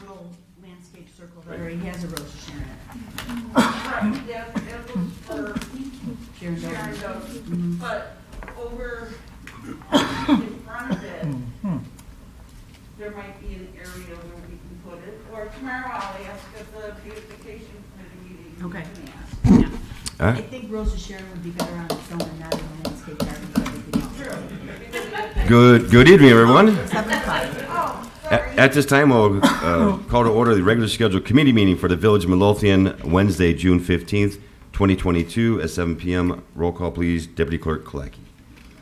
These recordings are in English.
little landscape circle that already has a Rose of Sharon in Right, that was for it. Sharon Sharon Doe. Doe. But over in front of it, there might be an area where we can put it. Or tomorrow I'll ask at the beautification committee meeting. you Okay. can ask. Yeah. All I right. think Rose of Sharon would be better on its own and not in a landscape garden for everything else. Good evening, everyone. 7-5. Oh, sorry. At this time, we'll call to order the regular scheduled committee meeting for the Village of Midlothian, Wednesday, June 15th, 2022, at 7 p.m. Roll call, please. Deputy Clerk Kolacki.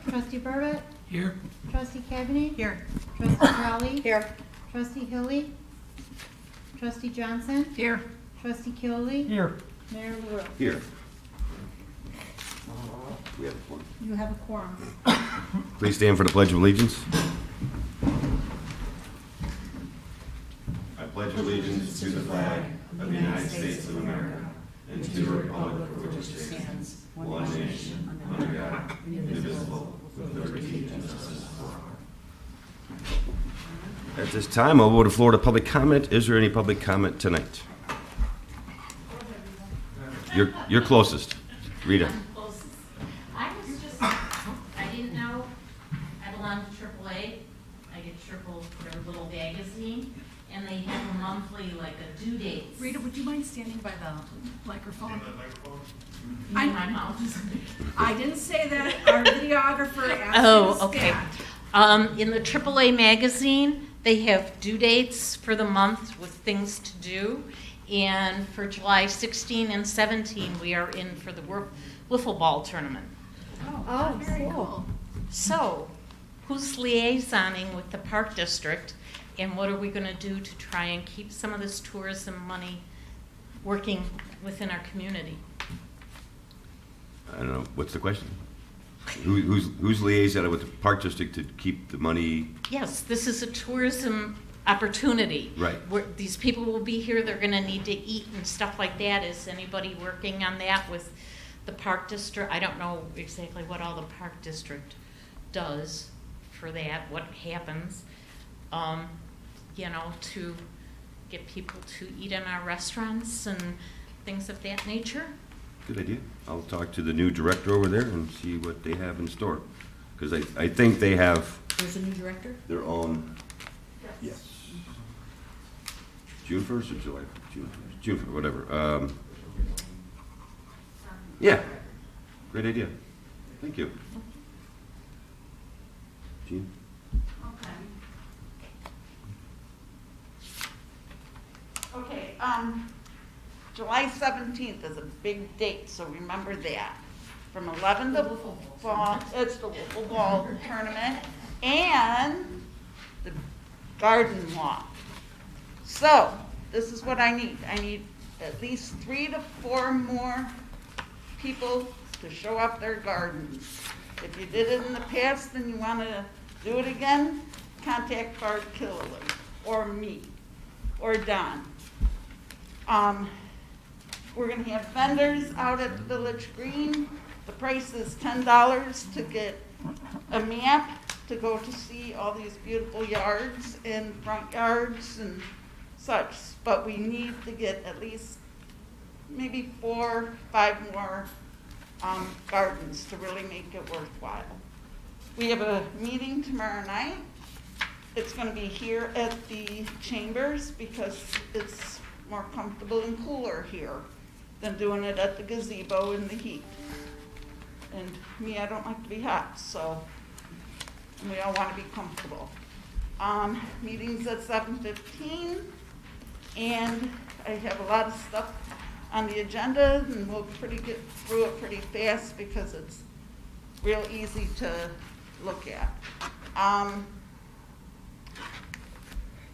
Trustee Burbett? Here. Trustee Cavaney? Here. Trustee Crowley? Here. Trustee Hilly? Trustee Johnson? Here. Trustee Keowley? Here. Mayor LaRue? Here. We have one. You have a quorum. Please stand for the Pledge of Allegiance. I pledge allegiance to the flag of the United States of America and to the republic for which it stands, one nation, under God, indivisible, with liberty and justice for all. At this time, I'll go to the floor to public comment. Is there any public comment tonight? You're closest. Rita. I was just, I didn't know, I belong to AAA, I get triple, their little magazine, and they have a monthly, like a due date. Rita, would you mind standing by the microphone? My mouth. I didn't say that. Our videographer asked Oh, me to okay. stand. In the AAA magazine, they have due dates for the month with things to do. And for July 16 and 17, we are in for the wiffle ball tournament. Oh, Very cool. So, who's liaisoning with the Park District, and what are we going to do to try and keep some of this tourism money working within our community? I don't know. What's the question? Who's liaison with the Park District to keep the money? Yes, this is a tourism opportunity. Right. These people will be here, they're going to need to eat and stuff like that. Is anybody working on that with the Park District? I don't know exactly what all the Park District does for that, what happens, to get people to eat in our restaurants and things of that nature. Good idea. I'll talk to the new director over there and see what they have in store. Because I think they have There's a new director? their own. Yes. June 1st or July? June 1st. June 1st, whatever. Yeah. Great idea. Thank you. Jean? Okay, July 17th is a big date, so remember that. From 11 to 4, it's the wiffle ball tournament and the garden walk. So, this is what I need. I need at least 3 to 4 more people to show up their gardens. If you did it in the past and you want to do it again, contact Bart Killer or me or Don. We're gonna have vendors out at the Village Green. The price is $10 to get a map to go to see all these beautiful yards and front yards and such. But we need to get at least maybe 4, 5 more gardens to really make it worthwhile. We have a meeting tomorrow night. It's gonna be here at the Chambers because it's more comfortable and cooler here than doing it at the gazebo in the heat. And me, I don't like to be hot, so we all want to be comfortable. Meetings at 7:15, and I have a lot of stuff on the agenda, and we'll get through it pretty fast because it's real easy to look at.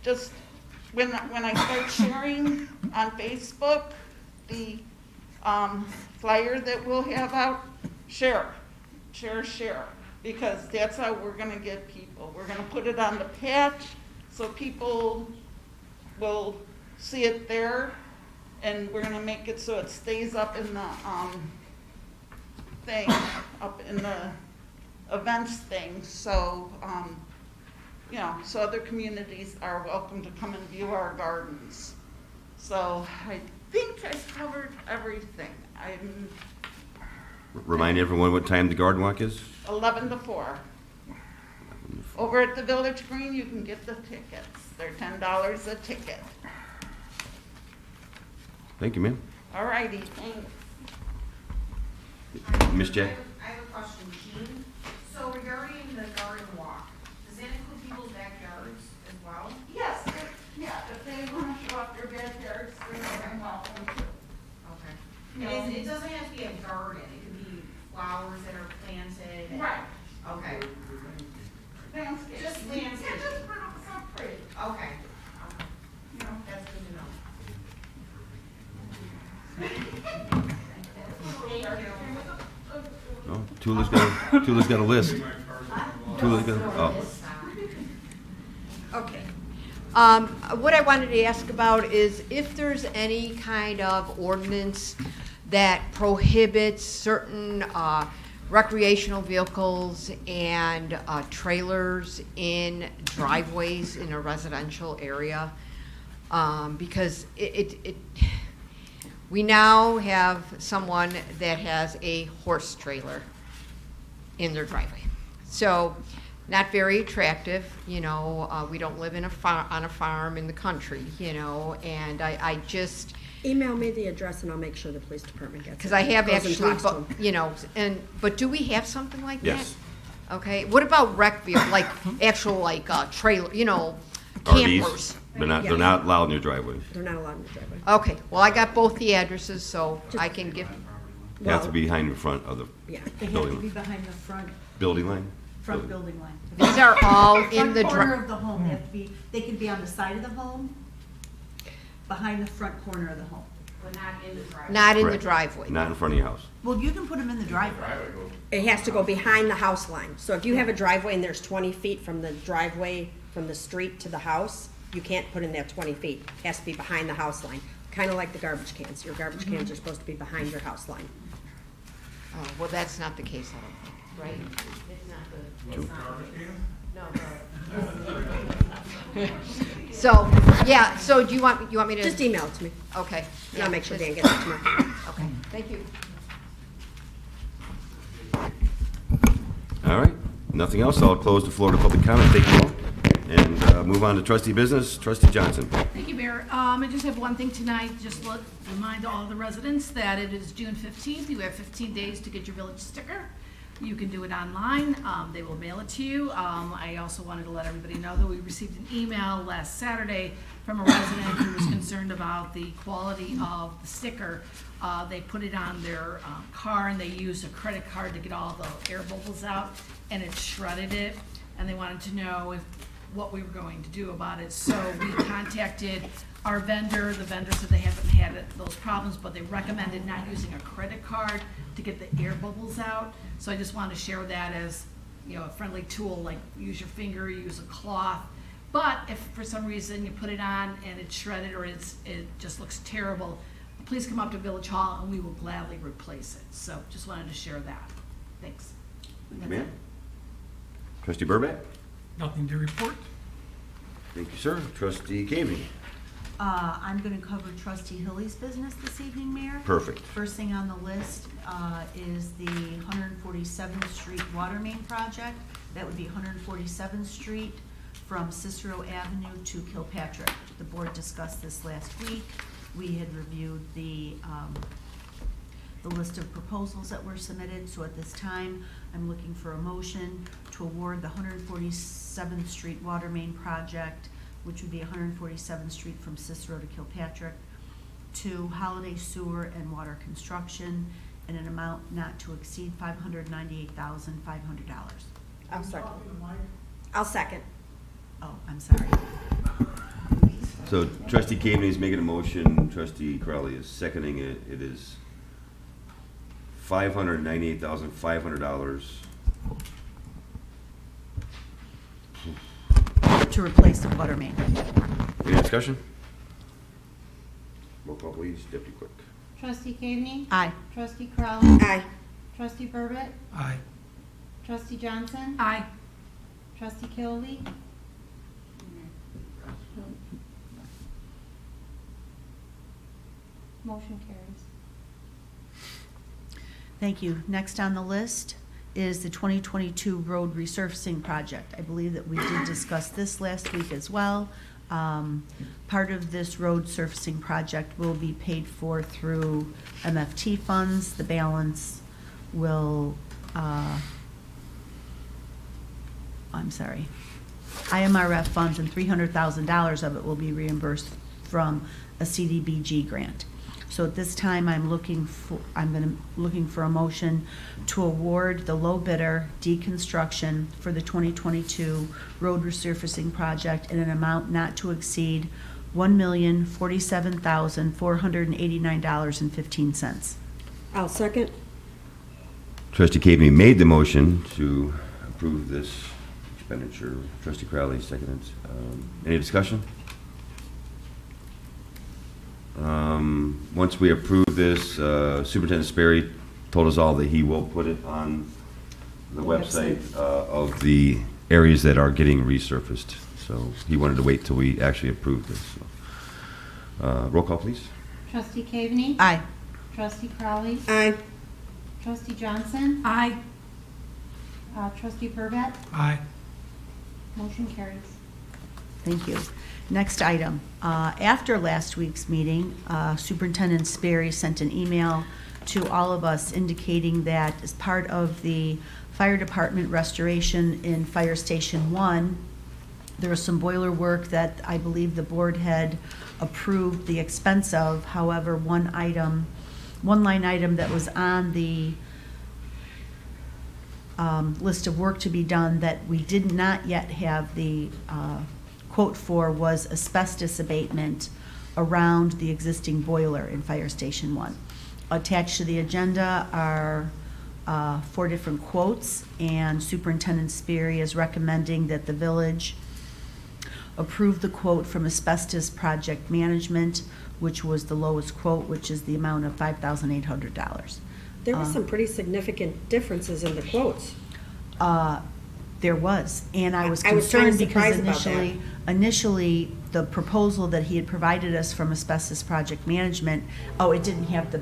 Just when I start sharing on Facebook the flyer that we'll have out, share, because that's how we're gonna get people. We're gonna put it on the patch so people will see it there, and we're gonna make it so it stays up in the thing, up in the events thing, so you know, so other communities are welcome to come and view our gardens. So I think I covered everything. I'm Remind everyone what time the garden walk is? 11 to 4. Over at the Village Green, you can get the tickets. They're $10 a ticket. Thank you, ma'am. All righty, thanks. Miss Jack? I have a question, Jean. So regarding the garden walk, does that include people's backyards as well? Yes, yeah, if they want to show off their backyards, they're more than welcome to. Okay. No. And it doesn't have to be a garden, it could be flowers that are planted. and- Right. Okay, Landscape. Just landscape. Yeah, just put up some pretty, okay. you know. That's good to know. No, Tula's got a list. Tula's got, oh. Okay. What I wanted to ask about is if there's any kind of ordinance that prohibits certain recreational vehicles and trailers in driveways in a residential area. Because we now have someone that has a horse trailer in their driveway. So, not very attractive, you know, we don't live in on a farm in the country, you know, and I just, Email me the address and I'll make sure the police department gets it. because I have Goes and actually, talks to 'em. you know, but do we have something like that? Yes. Okay, what about rec vehicle, like actual like trailer, you know, RVs. campers? They're not allowed in your driveway. They're not allowed in the driveway. Okay, well, I got both the addresses, so I can give, They have to Well, be behind the front of the Yeah. They have to be behind the front building line. building line. these are all in the Front corner dri- of the home, they have to be, they can be on the side of the home, behind the front corner of the home. But not in the driveway. not in the Correct. driveway. Not in front of your house. Well, you can put them in the driveway. It has to go behind the house line. So if you have a driveway and there's 20 feet from the driveway, from the street to the house, you can't put in that 20 feet. It has to be behind the house line. Kind of like the garbage cans. Your garbage cans are supposed to be behind your house line. Oh, well, that's not the case, I don't think, right? It's not the. So, yeah, so do you want me to? Just email it to me Okay. and I'll make sure Dan just- gets it tomorrow. Okay, thank you. All right. Nothing else. I'll close the floor to public comment. Thank you all. And move on to trustee business. Trustee Johnson. Thank you, Mayor. I just have one thing tonight, just to remind all the residents that it is June 15th. You have 15 days to get your village sticker. You can do it online. They will mail it to you. I also wanted to let everybody know that we received an email last Saturday from a resident who was concerned about the quality of the sticker. They put it on their car and they used a credit card to get all the air bubbles out, and it shredded it. And they wanted to know what we were going to do about it. So we contacted our vendor. The vendor said they haven't had those problems, but they recommended not using a credit card to get the air bubbles out. So I just wanted to share that as, you know, a friendly tool, like use your finger, use a cloth. But if for some reason you put it on and it's shredded or it just looks terrible, please come up to Village Hall and we will gladly replace it. So just wanted to share that. Thanks. Thank you, ma'am. Trustee Burback. Nothing to report. Thank you, sir. Trustee Cavey. I'm gonna cover trustee Hilly's business this evening, Mayor. Perfect. First thing on the list is the 147th Street Water Main Project. That would be 147th Street from Cicero Avenue to Kilpatrick. The board discussed this last week. We had reviewed the list of proposals that were submitted, so at this time, I'm looking for a motion to award the 147th Street Water Main Project, which would be 147th Street from Cicero to Kilpatrick, to Holiday Sewer and Water Construction in an amount not to exceed $598,500. I'll second. I'll second. Oh, I'm sorry. So trustee Cavey is making a motion. Trustee Crowley is seconding it. It is $598,500. To replace the water main. Any discussion? Roll call, please. Deputy Clerk. Trustee Cavney? Aye. Trustee Crowley? Aye. Trustee Burbett? Aye. Trustee Johnson? Aye. Trustee Kilby? Motion carries. Thank you. Next on the list is the 2022 road resurfacing project. I believe that we did discuss this last week as well. Part of this road surfacing project will be paid for through MFT funds. The balance will, IMRF funds, and $300,000 of it will be reimbursed from a CDBG grant. So at this time, I'm looking for a motion to award the low bidder deconstruction for the 2022 road resurfacing project in an amount not to exceed $1,047,489.15. I'll second. Trustee Cagney made the motion to approve this expenditure. Trustee Crowley seconded. Any discussion? Once we approve this, Superintendent Sperry told us all that he will put it on the website of the areas that are getting resurfaced. So he wanted to wait till we actually approve this. So, roll call, please. Trustee Cagney? Aye. Trustee Crowley? Aye. Trustee Johnson? Aye. Trustee Burbett? Aye. Motion carries. Thank you. Next item. After last week's meeting, Superintendent Sperry sent an email to all of us indicating that as part of the fire department restoration in Fire Station 1, there was some boiler work that I believe the board had approved the expense of. However, one line item that was on the list of work to be done that we did not yet have the quote for was asbestos abatement around the existing boiler in Fire Station 1. Attached to the agenda are 4 different quotes, and Superintendent Sperry is recommending that the village approve the quote from Asbestos Project Management, which was the lowest quote, which is the amount of $5,800. There were some pretty significant differences in the quotes. There was, and I was I was kinda concerned because surprised about that. initially, the proposal that he had provided us from Asbestos Project Management, it didn't have the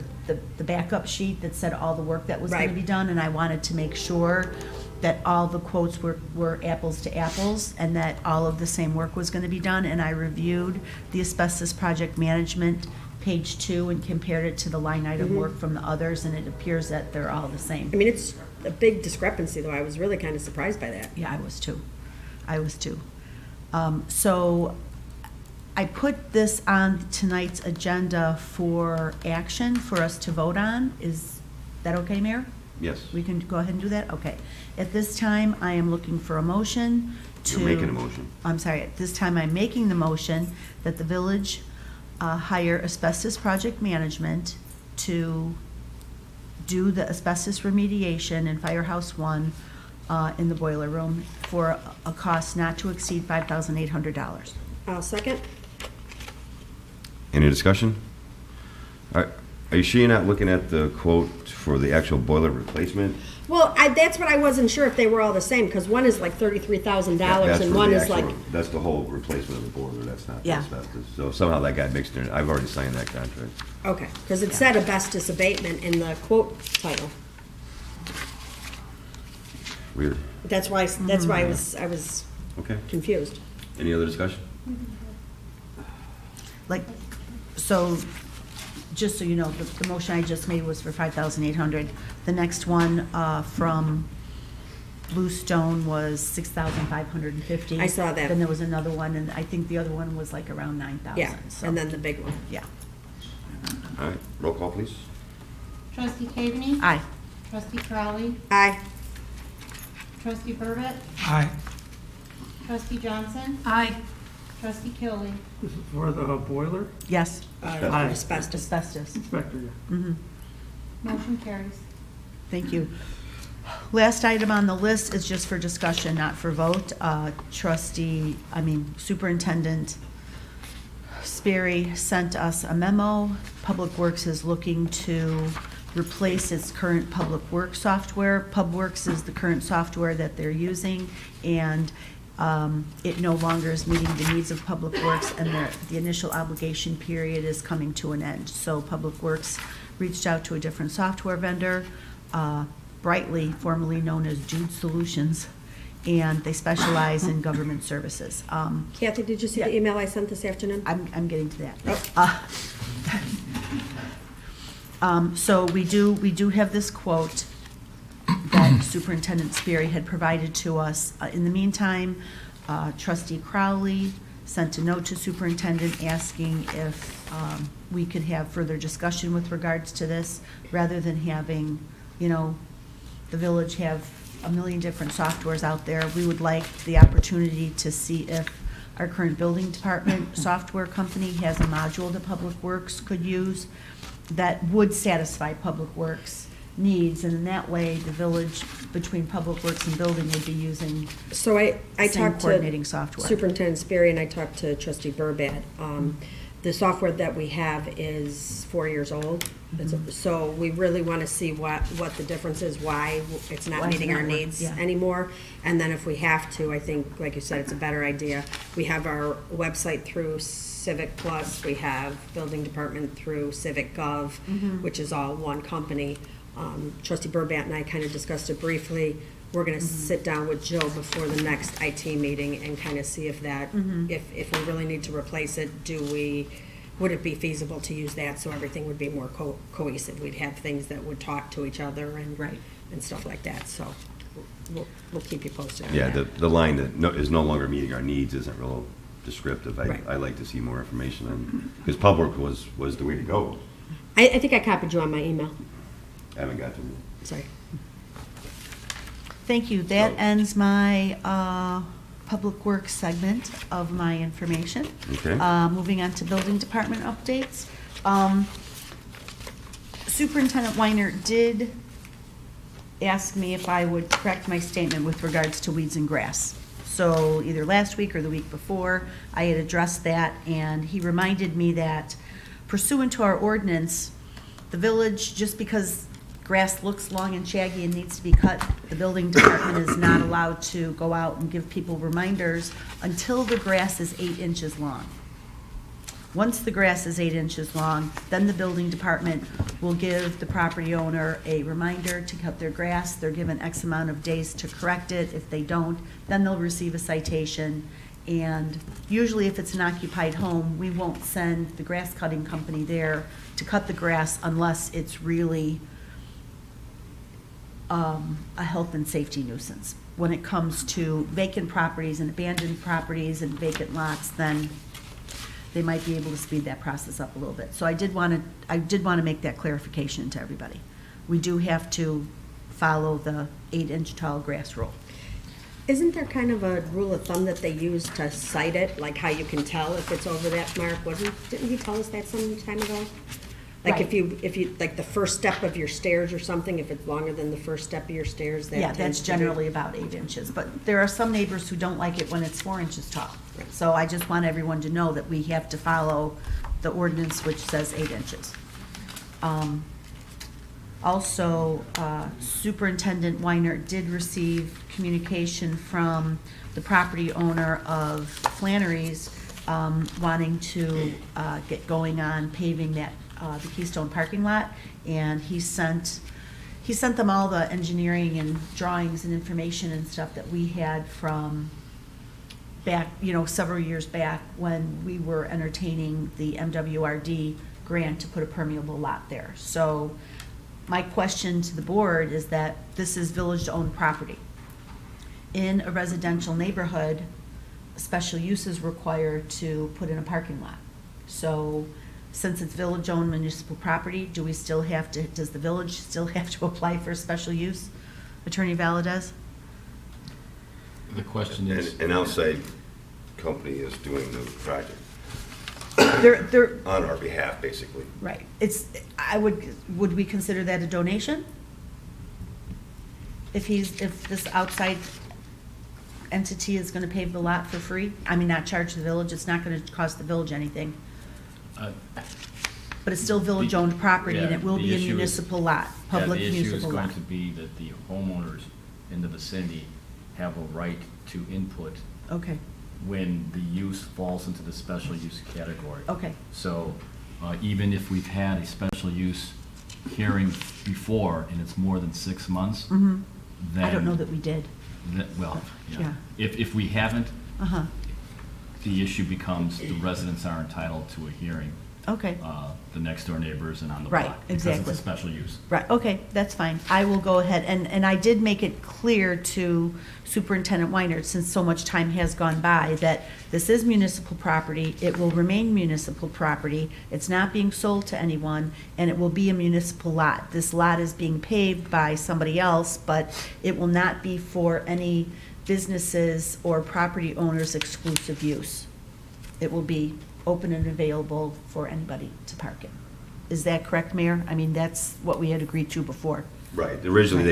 backup sheet that said all the work that was gonna Right. be done, and I wanted to make sure that all the quotes were apples to apples, and that all of the same work was gonna be done, and I reviewed the Asbestos Project Management page 2 and compared it to the line item work from the others, and it appears that they're all the same. I mean, it's a big discrepancy, though. I was really kind of surprised by that. Yeah, I was too. So I put this on tonight's agenda for action for us to vote on. Is that okay, Mayor? Yes. We can go ahead and do that? Okay. At this time, I am looking for a motion to... You're making a motion. I'm sorry. At this time, I'm making the motion that the village hire Asbestos Project Management to do the asbestos remediation in Firehouse 1 in the boiler room for a cost not to exceed $5,800. I'll second. Any discussion? Are you sure you're not looking at the quote for the actual boiler replacement? Well, that's what I wasn't sure if they were all the same, because one is like $33,000 That's and for one the is like, actual- That's the whole replacement of the boiler, that's not the Yeah. asbestos. So somehow that got mixed in. I've already signed that contract. okay, because it said asbestos abatement in the quote title. Weird. That's why I was Okay. confused. Any other discussion? So, just so you know, the motion I just made was for $5,800. The next one from Bluestone was $6,550. I saw that. Then there was another one, and I think the other one was like around $9,000. Yeah, so, and then the big one. yeah. All right, roll call, please. Trustee Cagney? Aye. Trustee Crowley? Aye. Trustee Burbett? Aye. Trustee Johnson? Aye. Trustee Kilby? This is for the boiler Yes. Aye. Asbestos. Asbestos. inspector, yeah. Mm-hmm. Motion carries. Thank you. Last item on the list is just for discussion, not for vote. Superintendent Sperry sent us a memo. Public Works is looking to replace its current Public Works software. PubWorks is the current software that they're using, and It no longer is meeting the needs of Public Works, and the initial obligation period is coming to an end. So Public Works reached out to a different software vendor, Brightly, formerly known as Jude Solutions, and they specialize in government services. Kathy, did you see the Yeah. email I sent this afternoon? I'm getting to that. So we do have this quote that Superintendent Sperry had provided to us. In the meantime, Trustee Crowley sent a note to Superintendent asking if we could have further discussion with regards to this, rather than having, the village have a million different softwares out there. We would like the opportunity to see if our current building department software company has a module that Public Works could use that would satisfy Public Works needs, and in that way, the village, between Public Works and building, would be using So I same talked coordinating to software. Superintendent Sperry and I talked to Trustee Burbat. The software that we have is 4 years old. So we really want to see what the difference is, why it's not Why is it meeting not our working? needs Yeah. anymore. And then if we have to, I think, like you said, it's a better idea. We have our website through Civic Plus, we have building department through Civic Gov, which is all one company. Trustee Burbat and I kind of discussed it briefly. We're gonna sit down with Jill before the next IT meeting and kind of see if that, if we really need to replace it, would it be feasible to use that so everything would be more cohesive? We'd have things that would talk to each other Right. and stuff like that, so we'll keep you posted on Yeah, that. the line that is no longer meeting our needs isn't real descriptive. Right. I'd like to see more information on, because Public was the way to go. I think I copied you on my email, I haven't got to it. sorry. Thank you. That ends my Public Works segment of my information. Okay. Moving on to building department updates. Superintendent Weiner did ask me if I would correct my statement with regards to weeds and grass. So either last week or the week before, I had addressed that, and he reminded me that pursuant to our ordinance, the village, just because grass looks long and shaggy and needs to be cut, the building department is not allowed to go out and give people reminders until the grass is 8 inches long. Once the grass is 8 inches long, then the building department will give the property owner a reminder to cut their grass. They're given X amount of days to correct it. If they don't, then they'll receive a citation. And usually if it's an occupied home, we won't send the grass cutting company there to cut the grass unless it's really a health and safety nuisance. When it comes to vacant properties and abandoned properties and vacant lots, then they might be able to speed that process up a little bit. So I did want to make that clarification to everybody. We do have to follow the 8-inch tall grass rule. Isn't there kind of a rule of thumb that they use to cite it, like how you can tell if it's over that mark? Didn't he tell us that some time ago? Like Right. if you, like the first step of your stairs or something, if it's longer than the first step of your stairs, that Yeah, tends that's to be- generally about 8 inches, but there are some neighbors who don't like it when it's 4 inches tall. Right. So I just want everyone to know that we have to follow the ordinance which says 8 inches. Also, Superintendent Weiner did receive communication from the property owner of Flannery's, wanting to get going on paving that, the Keystone parking lot, and he sent them all the engineering and drawings and information and stuff that we had from back, several years back when we were entertaining the MWRD grant to put a permeable lot there. So my question to the board is that this is village-owned property. In a residential neighborhood, special use is required to put in a parking lot. So since it's village-owned municipal property, does the village still have to apply for a special use? Attorney Valadez? The question is, An outside company is doing the project They're, on our behalf, basically. right, would we consider that a donation? If this outside entity is gonna pave the lot for free? I mean, not charge the village, it's not gonna cost the village anything, but it's still village-owned property, and it will the be a issue is- municipal lot, public the issue is municipal going lot. to be that the homeowners in the vicinity have a right to input Okay, when the use falls into the special use category. okay, So even if we've had a special use hearing before and it's more than 6 months, mm-hmm. then. I don't know that we did. Well, Yeah. yeah. If we haven't, Uh-huh, the issue becomes the residents are entitled to a hearing, okay. the next door neighbors and on the Right, block. exactly. Because it's a special use. Right, okay, that's fine. I will go ahead, and I did make it clear to Superintendent Weiner, since so much time has gone by, that this is municipal property, it will remain municipal property, it's not being sold to anyone, and it will be a municipal lot. This lot is being paved by somebody else, but it will not be for any businesses or property owners' exclusive use. It will be open and available for anybody to park in. Is that correct, Mayor? I mean, that's what we had agreed to before. Right, originally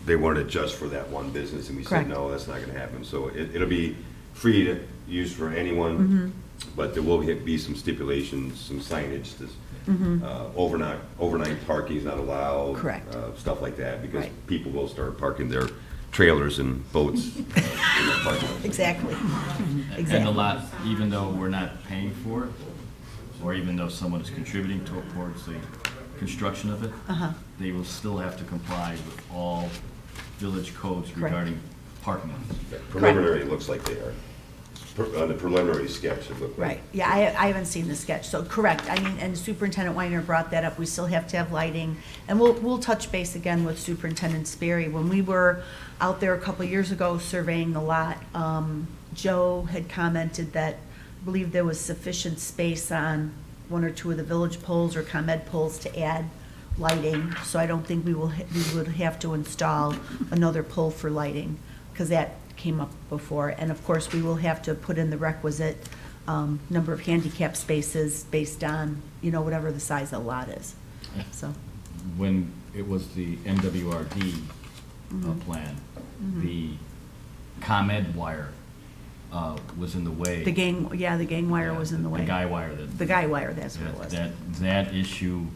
they wanted it just for that one business, and we Correct. said, no, that's not gonna happen. So it'll be free to use for anyone, Mm-hmm. but there will be some stipulations, some signage, Mm-hmm. overnight parking is not allowed. Correct. Stuff like that, because Right. people will start parking their trailers and boats in the parking lot. Exactly. And the Exactly. lot, even though we're not paying for it, or even though someone is contributing towards the construction of it, Uh-huh. they will still have to comply with all village codes Correct. regarding parking lots. Preliminary, it looks like they are. On the preliminary sketch, it looked like. Right, yeah, I haven't seen the sketch, so correct. I mean, and Superintendent Weiner brought that up, we still have to have lighting. And we'll touch base again with Superintendent Sperry. When we were out there a couple years ago surveying the lot, Joe had commented that, I believe there was sufficient space on one or two of the village poles or ComEd poles to add lighting. So I don't think we would have to install another pole for lighting, because that came up before. And of course, we will have to put in the requisite number of handicap spaces based on, whatever the size of the lot is. So, When it was the MWRD Mm-hmm. plan, the ComEd wire was in the way. the gang wire Yeah, was in the way. The guy wire The guy wire, that's what it was. That issue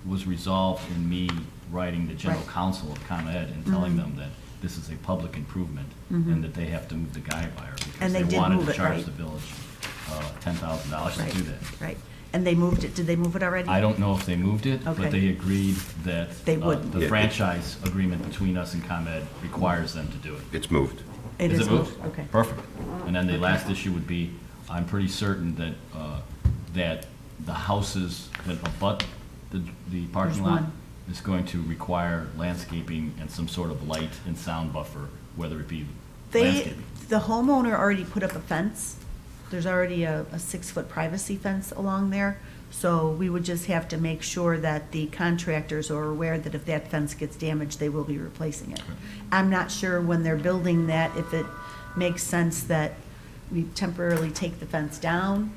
was resolved in me writing the general Right. counsel of ComEd and telling them that this is a public improvement and that they have to move the guy wire because And they they did wanted move to it, charge right. the village $10,000 Right, to do that. right. And they moved it, did they move it already? I don't know if they moved it, Okay. but they agreed that They would. the Yeah. franchise agreement between us and ComEd requires them to do it. It's moved. It Is is it moved? Okay. Perfect. And then the last issue would be, I'm pretty certain that, that the houses that abut the parking There's lot one. is going to require landscaping and some sort of light and sound buffer, whether it be landscaping. The homeowner already put up a fence. There's already a 6-foot privacy fence along there. So we would just have to make sure that the contractors are aware that if that fence gets damaged, they will be replacing it. I'm not sure when they're building that, if it makes sense that we temporarily take the fence down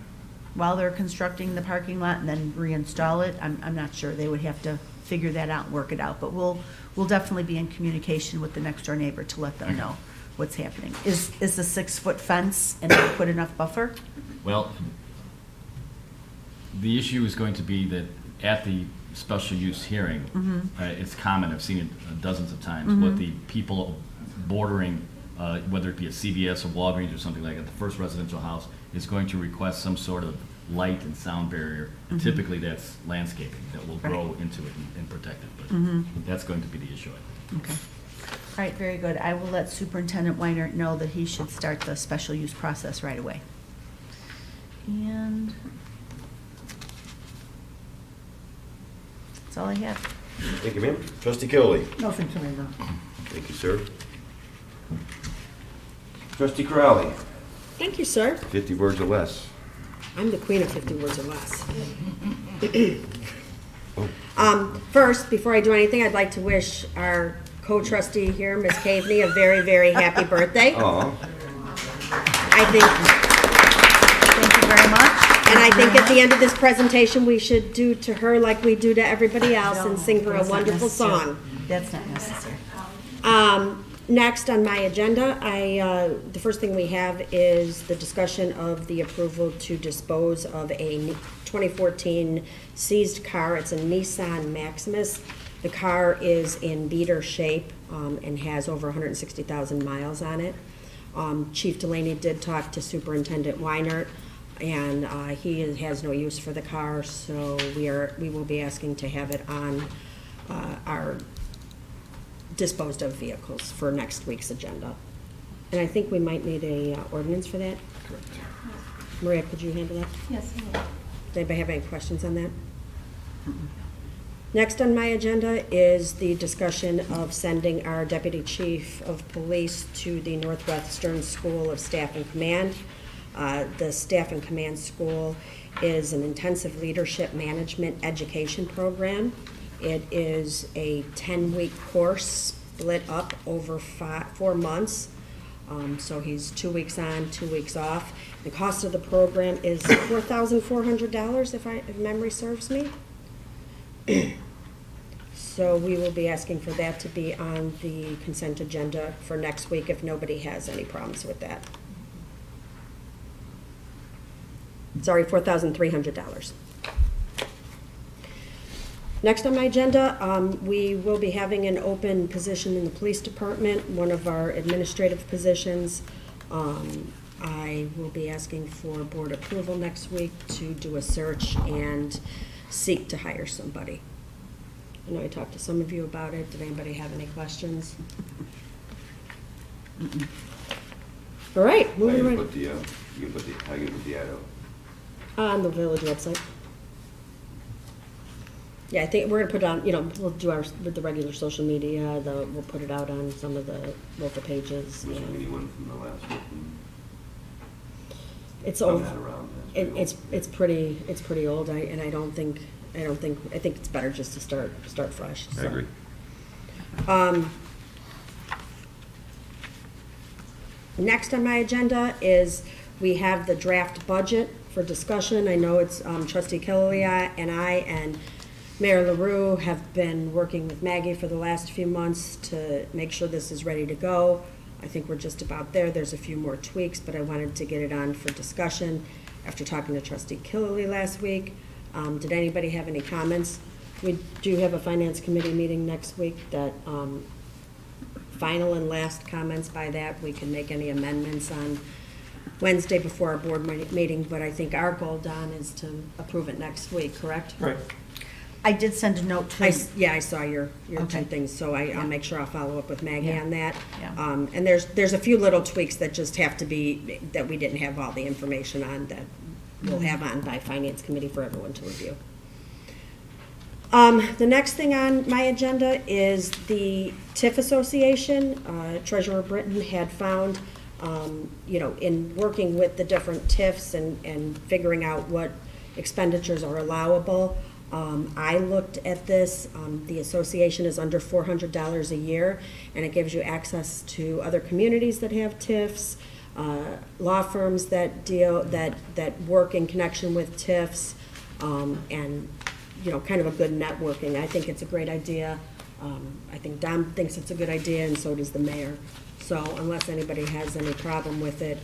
while they're constructing the parking lot and then reinstall it. I'm not sure. They would have to figure that out and work it out. But we'll definitely be in communication with the next door neighbor to let them know what's happening. Is the 6-foot fence and put enough buffer? Well, the issue is going to be that at the special use hearing, it's common, I've seen it dozens of times, what the people bordering, whether it be a CVS or Walgreens or something like that, the first residential house is going to request some sort of light and sound barrier. Typically, that's landscaping that will grow into it and protect it, but that's going to be the issue, I think. Okay. All right, very good. I will let Superintendent Weiner know that he should start the special use process right away. And that's all I have. Thank you, ma'am. Trustee Killy. Nothing to remember. Thank you, sir. Trustee Corrali, Thank you, sir. 50 words or less. I'm the queen of 50 words or less. First, before I do anything, I'd like to wish our co-trustee here, Ms. Caveney, a very, very happy birthday. Aw. I think, Thank you very much. and I think at the end of this presentation, we should do to her like we do to everybody else and sing her a That's not wonderful necessary. song. That's not necessary. Next on my agenda, the first thing we have is the discussion of the approval to dispose of a 2014 seized car. It's a Nissan Maximus. The car is in beater shape and has over 160,000 miles on it. Chief Delaney did talk to Superintendent Weinert, and he has no use for the car, so we will be asking to have it on our disposed of vehicles for next week's agenda. And I think we might need a ordinance for that. Correct. Maria, could you handle that? Yes, I will. Does anybody have any questions on that? Next on my agenda is the discussion of sending our Deputy Chief of Police to the Northwestern School of Staff and Command. The Staff and Command School is an intensive leadership management education program. It is a 10-week course split up over 4 months. So he's 2 weeks on, 2 weeks off. The cost of the program is $4,400, if memory serves me. So we will be asking for that to be on the consent agenda for next week if nobody has any problems with that. Sorry, $4,300. Next on my agenda, we will be having an open position in the police department, one of our administrative positions. I will be asking for board approval next week to do a search and seek to hire somebody. I know I talked to some of you about it. Did anybody have any questions? All right, How moving you right put the, how you put the ad out? on the village website. Yeah, I think we're gonna put it on, we'll do with the regular social media, we'll put it out on some of the local pages. Was there and anyone from the last one? It's From old, that around? it's pretty old, I think it's better just to start fresh. I so. agree. Next on my agenda is we have the draft budget for discussion. I know it's Trustee Killia and I and Mayor LaRue have been working with Maggie for the last few months to make sure this is ready to go. I think we're just about there. There's a few more tweaks, but I wanted to get it on for discussion after talking to Trustee Killia last week. Did anybody have any comments? We do have a Finance Committee meeting next week that final and last comments by that. We can make any amendments on Wednesday before our board meeting, but I think our goal, Don, is to approve it next week, correct? Right. I did send a note to. I saw your Okay. two things, so I'll make sure I'll follow up with Maggie Yeah. on that. Yeah. And there's a few little tweaks that just have to be, that we didn't have all the information on, that we'll have on by Finance Committee for everyone to review. The next thing on my agenda is the TIF Association. Treasurer Britton had found, in working with the different TIFs and figuring out what expenditures are allowable, I looked at this. The association is under $400 a year, and it gives you access to other communities that have TIFs, law firms that work in connection with TIFs, and kind of a good networking. I think it's a great idea. I think Don thinks it's a good idea, and so does the mayor. So unless anybody has any problem with it,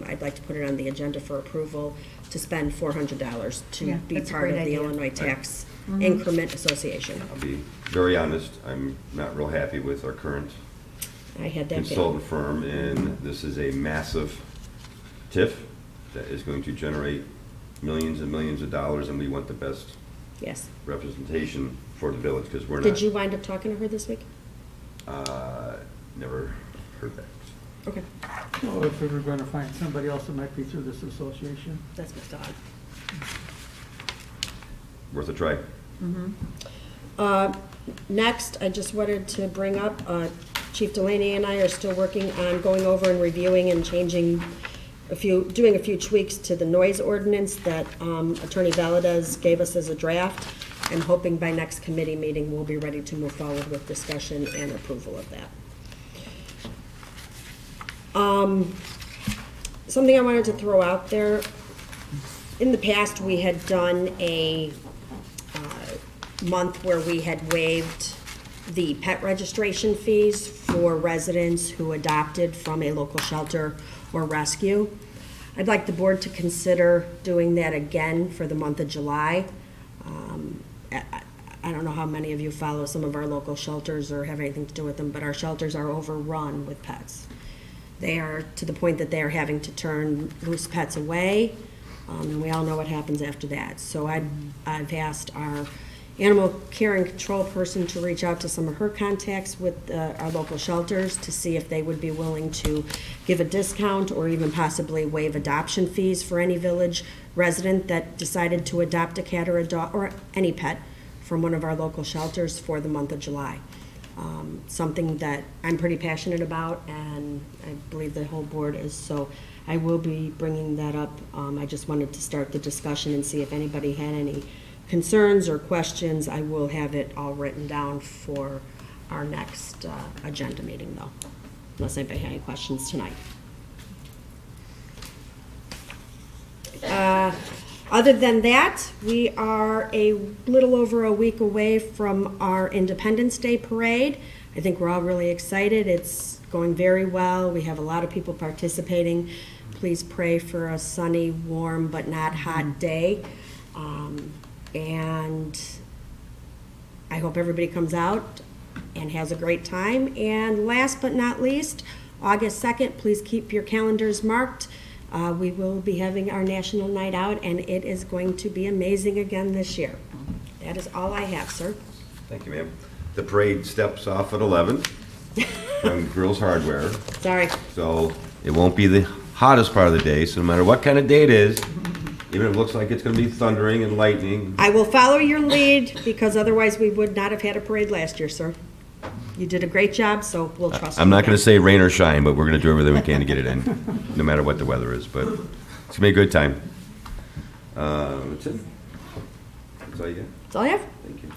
I'd like to put it on the agenda for approval to spend $400 to Yeah, be that's a part great of the idea. Illinois Tax Increment Association. I'll be very honest, I'm not real happy with our current I had that down. consultant firm, and this is a massive TIF that is going to generate millions and millions of dollars, and we want the best Yes. representation for the village, because we're not. Did you wind up talking to her this week? Never heard back. Okay, Well, if we were going to find somebody else, it might be through this association. that's my thought. Worth a try. Next, I just wanted to bring up, Chief Delaney and I are still working on going over and reviewing and changing doing a few tweaks to the noise ordinance that Attorney Valadez gave us as a draft. I'm hoping by next committee meeting, we'll be ready to move forward with discussion and approval of that. Something I wanted to throw out there. In the past, we had done a month where we had waived the pet registration fees for residents who adopted from a local shelter or rescue. I'd like the board to consider doing that again for the month of July. I don't know how many of you follow some of our local shelters or have anything to do with them, but our shelters are overrun with pets. They are to the point that they are having to turn loose pets away, and we all know what happens after that. So I've asked our animal care and control person to reach out to some of her contacts with our local shelters to see if they would be willing to give a discount or even possibly waive adoption fees for any village resident that decided to adopt a cat or a dog or any pet from one of our local shelters for the month of July. Something that I'm pretty passionate about, and I believe the whole board is, so I will be bringing that up. I just wanted to start the discussion and see if anybody had any concerns or questions. I will have it all written down for our next agenda meeting, though, unless anybody had any questions tonight. Other than that, we are a little over a week away from our Independence Day parade. I think we're all really excited. It's going very well. We have a lot of people participating. Please pray for a sunny, warm, but not hot day. And I hope everybody comes out and has a great time. And last but not least, August 2nd, please keep your calendars marked. We will be having our National Night Out, and it is going to be amazing again this year. That is all I have, sir. Thank you, ma'am. The parade steps off at 11 from Grills Hardware. Sorry. So it won't be the hottest part of the day, so no matter what kind of day it is, even if it looks like it's going to be thundering and lightning. I will follow your lead, because otherwise we would not have had a parade last year, sir. You did a great job, so we'll trust you. I'm not going again. to say rain or shine, but we're going to do everything we can to get it in, no matter what the weather is. But it's going to be a good time. That's it. That's all you got? That's all I have. Thank you.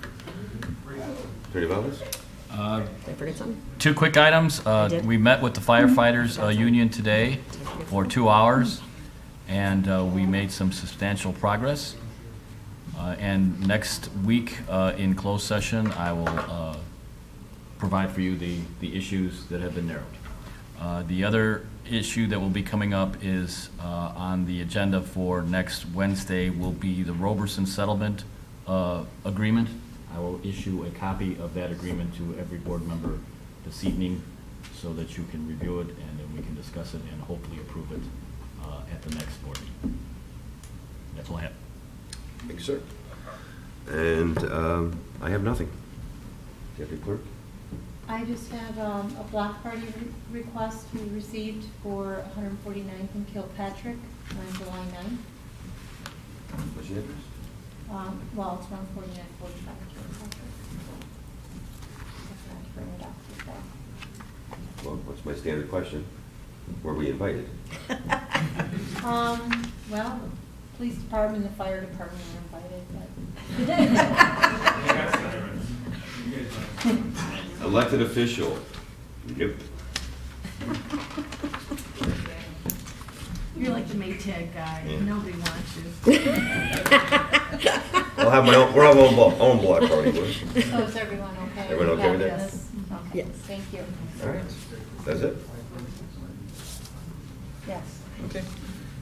Attorney Valdes? Did I forget something? Two quick items. did. We met with the firefighters union today for 2 hours, and we made some substantial progress. And next week, in closed session, I will provide for you the issues that have been narrowed. The other issue that will be coming up is on the agenda for next Wednesday will be the Roberson settlement agreement. I will issue a copy of that agreement to every board member this evening so that you can review it, and then we can discuss it and hopefully approve it at the next board meeting. That's all I have. Thank you, sir. And I have nothing. Deputy Clerk? I just have a block party request we received for 149th and Kilpatrick on July 9th. What's your address? Well, it's 14945 Kilpatrick. Just wanted to bring it up before. Well, what's my standard question? Were we invited? Well, police department and the fire department were invited, but. Elected official? Yep. You're like the Maytag guy. Yeah. Nobody wants you. We'll have we'll have our own block party. Boys. So is everyone okay? Everyone okay with that? Yes. Okay, Yes. thank you. All right. That's it? Yes. Okay.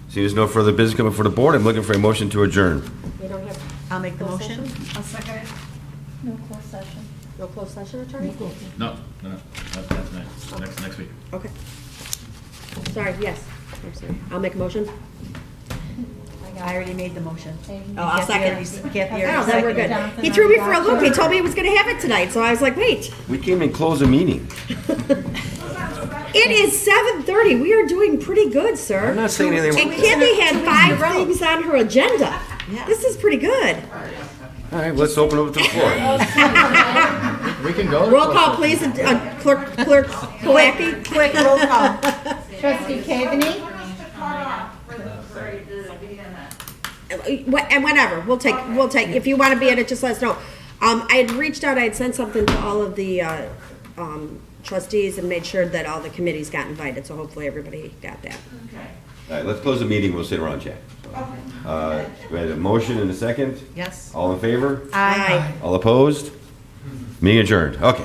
Seeing there's no further business coming for the board, I'm looking for a motion to adjourn. We don't have. I'll make the closed motion. session? I'll second it. No closed session. No closed session, attorney? No, that's next week. Okay. Sorry, yes. I'm sorry. I'll make a motion. I already made the motion. Oh, I'll second. Kathy Oh, already then we're good. seconded. He threw me for a loop. He told me he was gonna have it tonight, so I was like, wait. We came and closed a meeting. It is 7:30. We are doing pretty good, sir. I'm not saying anything. And Kathy had 5 things on her agenda. Yeah. This is pretty good. All right, let's open up to the floor. We can go. Roll call, please. Clerk Pawlacki. Quick, roll call. Trustee Cavaney? And whatever, we'll take, if you want to be in it, just let us know. I had reached out, I had sent something to all of the trustees and made sure that all the committees got invited, so hopefully everybody got that. All right, let's close the meeting, we'll sit around and chat. We had a motion and a second. Yes. All in favor? Aye. All opposed? Meeting adjourned. Okay.